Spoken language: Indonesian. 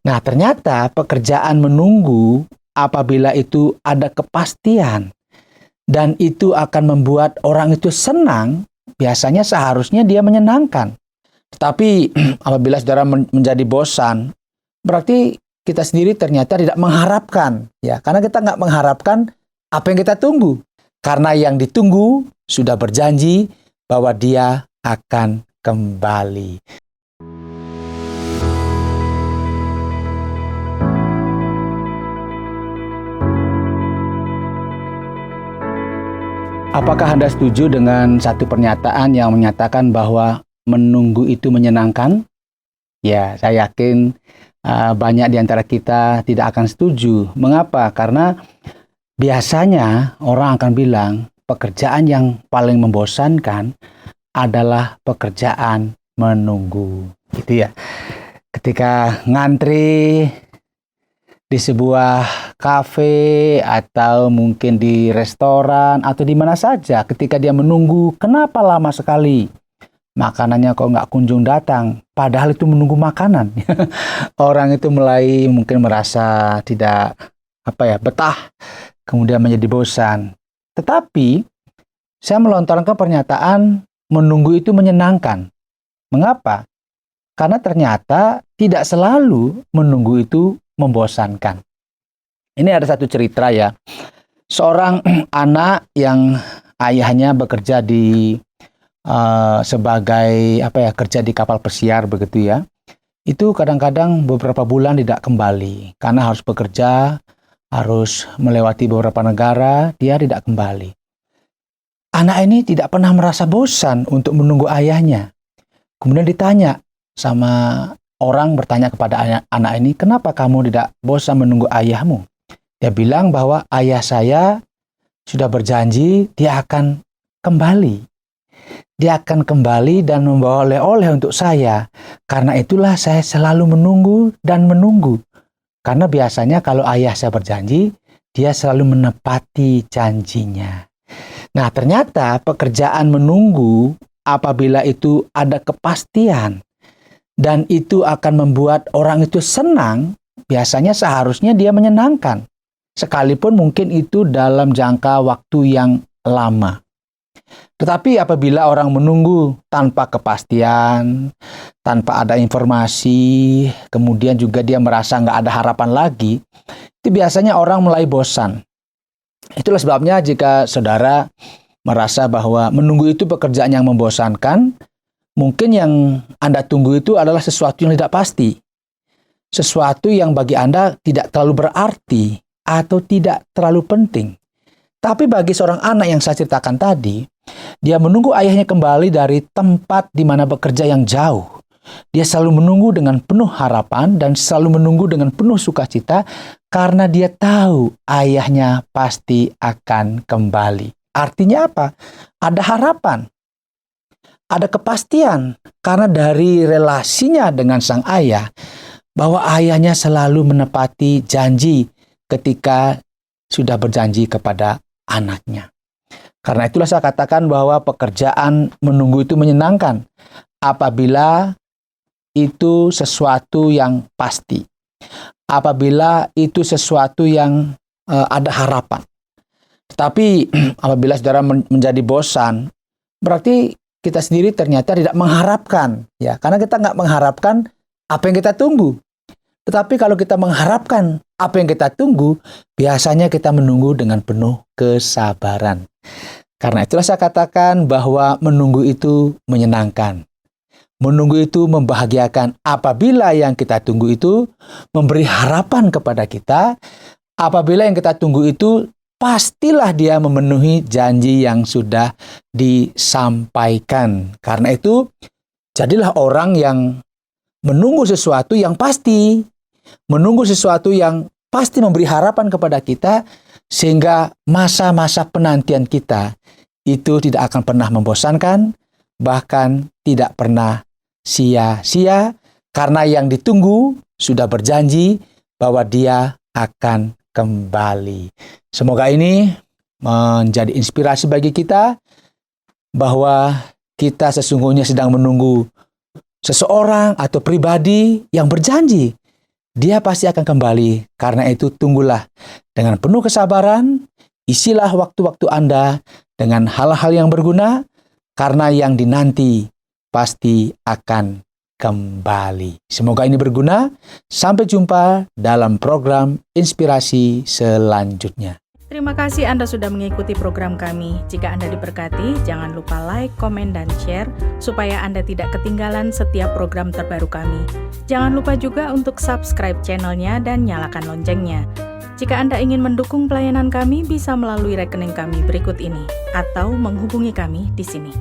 Nah, ternyata pekerjaan menunggu apabila itu ada kepastian dan itu akan membuat orang itu senang, biasanya seharusnya dia menyenangkan. Tapi apabila saudara menjadi bosan, berarti kita sendiri ternyata tidak mengharapkan, ya, karena kita nggak mengharapkan apa yang kita tunggu. Karena yang ditunggu sudah berjanji bahwa dia akan kembali. Apakah Anda setuju dengan satu pernyataan yang menyatakan bahwa menunggu itu menyenangkan? Ya, saya yakin banyak di antara kita tidak akan setuju. Mengapa? Karena biasanya orang akan bilang pekerjaan yang paling membosankan adalah pekerjaan menunggu. Gitu ya. Ketika ngantri di sebuah kafe atau mungkin di restoran atau di mana saja, ketika dia menunggu, kenapa lama sekali? Makanannya kok nggak kunjung datang, padahal itu menunggu makanan. Orang itu mulai mungkin merasa tidak betah, kemudian menjadi bosan. Tetapi saya melontarkan pernyataan menunggu itu menyenangkan. Mengapa? Karena ternyata tidak selalu menunggu itu membosankan. Ini ada satu cerita ya. Seorang anak yang ayahnya bekerja di sebagai kerja di kapal pesiar begitu ya. Itu kadang-kadang beberapa bulan tidak kembali karena harus bekerja, harus melewati beberapa negara, dia tidak kembali. Anak ini tidak pernah merasa bosan untuk menunggu ayahnya. Kemudian ditanya sama orang, bertanya kepada anak ini, kenapa kamu tidak bosan menunggu ayahmu? Dia bilang bahwa ayah saya sudah berjanji dia akan kembali. Dia akan kembali dan membawa oleh-oleh untuk saya. Karena itulah saya selalu menunggu dan menunggu. Karena biasanya kalau ayah saya berjanji, dia selalu menepati janjinya. Nah, ternyata pekerjaan menunggu apabila itu ada kepastian dan itu akan membuat orang itu senang, biasanya seharusnya dia menyenangkan. Sekalipun mungkin itu dalam jangka waktu yang lama. Tetapi apabila orang menunggu tanpa kepastian, tanpa ada informasi, kemudian juga dia merasa nggak ada harapan lagi, itu biasanya orang mulai bosan. Itulah sebabnya jika saudara merasa bahwa menunggu itu pekerjaan yang membosankan, mungkin yang Anda tunggu itu adalah sesuatu yang tidak pasti. Sesuatu yang bagi Anda tidak terlalu berarti atau tidak terlalu penting. Tapi bagi seorang anak yang saya ceritakan tadi, dia menunggu ayahnya kembali dari tempat di mana bekerja yang jauh. Dia selalu menunggu dengan penuh harapan dan selalu menunggu dengan penuh sukacita karena dia tahu ayahnya pasti akan kembali. Artinya apa? Ada harapan. Ada kepastian karena dari relasinya dengan sang ayah bahwa ayahnya selalu menepati janji ketika sudah berjanji kepada anaknya. Karena itulah saya katakan bahwa pekerjaan menunggu itu menyenangkan apabila itu sesuatu yang pasti. Apabila itu sesuatu yang ada harapan. Tetapi apabila saudara menjadi bosan, berarti kita sendiri ternyata tidak mengharapkan, ya, karena kita nggak mengharapkan apa yang kita tunggu. Tetapi kalau kita mengharapkan apa yang kita tunggu, biasanya kita menunggu dengan penuh kesabaran. Karena itulah saya katakan bahwa menunggu itu menyenangkan. Menunggu itu membahagiakan apabila yang kita tunggu itu memberi harapan kepada kita. Apabila yang kita tunggu itu pastilah dia memenuhi janji yang sudah disampaikan. Karena itu, jadilah orang yang menunggu sesuatu yang pasti. Menunggu sesuatu yang pasti memberi harapan kepada kita, sehingga masa-masa penantian kita itu tidak akan pernah membosankan, bahkan tidak pernah sia-sia, karena yang ditunggu sudah berjanji bahwa dia akan kembali. Semoga ini menjadi inspirasi bagi kita bahwa kita sesungguhnya sedang menunggu seseorang atau pribadi yang berjanji Dia pasti akan kembali. Karena itu tunggulah dengan penuh kesabaran, isilah waktu-waktu Anda dengan hal-hal yang berguna, karena yang dinanti pasti akan kembali. Semoga ini berguna. Sampai jumpa dalam program inspirasi selanjutnya. Terima kasih Anda sudah mengikuti program kami. Jika Anda diberkati, jangan lupa like, komen, dan share supaya Anda tidak ketinggalan setiap program terbaru kami. Jangan lupa juga untuk subscribe channelnya dan nyalakan loncengnya. Jika Anda ingin mendukung pelayanan kami, bisa melalui rekening kami berikut ini atau menghubungi kami di sini.